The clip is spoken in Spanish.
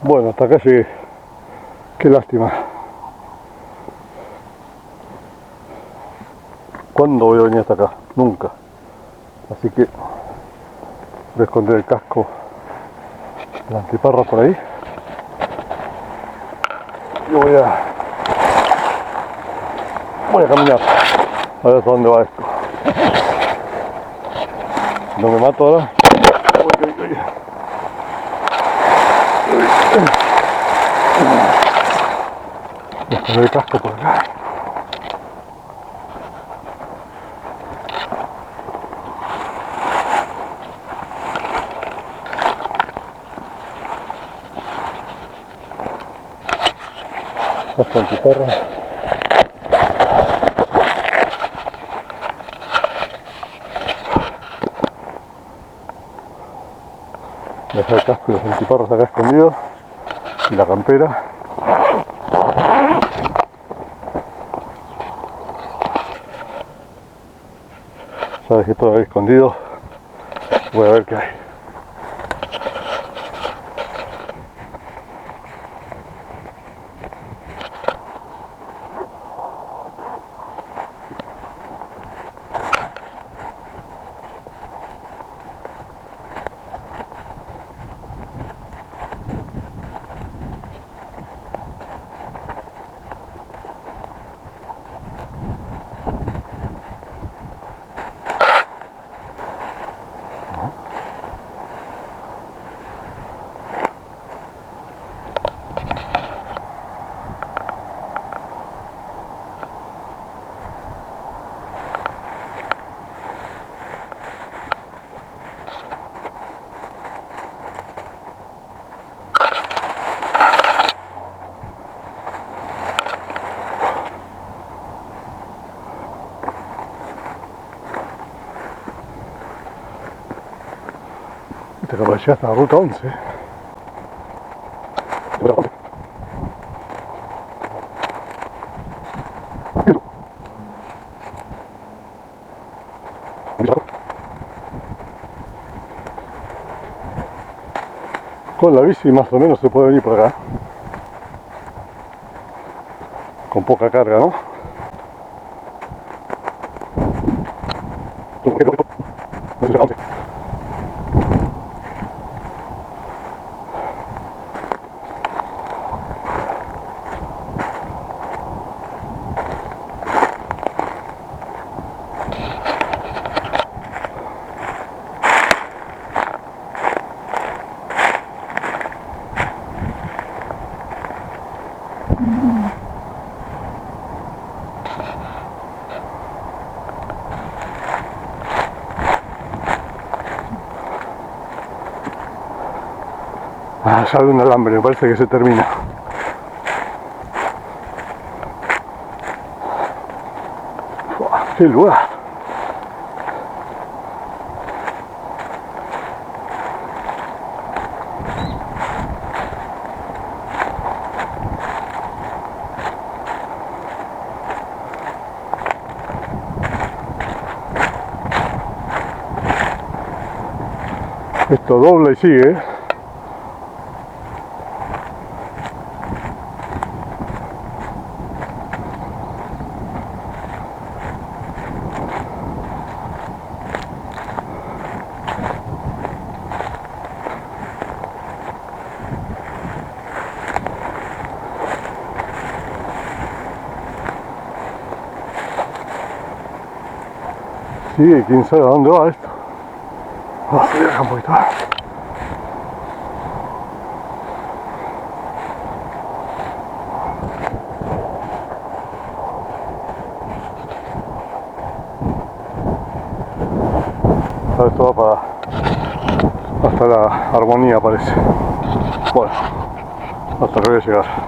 Bueno, hasta acá llegué. Qué lástima. ¿Cuándo voy a venir hasta acá? Nunca. Así que voy a esconder el casco, el antiparras por ahí. Y voy a caminar a ver hasta dónde va esto. No me mato ahora. Voy a esconder el casco por acá. Hasta antiparras. Dejar el casco y los antiparras acá escondidos y la campera. Ya dejé todo ahí escondido. Voy a ver qué hay. Esta capacidad hasta la ruta 11. Con la bici más o menos se puede venir por acá. Con poca carga, ¿no? Ah, sale un alambre, me parece que se termina. ¡Uah, qué lugar! Esto dobla y sigue, ¿eh? Sí, quién sabe a dónde va esto. Voy a dejar un poquito. Esto va hasta la armonía, parece. Bueno, hasta que voy a llegar.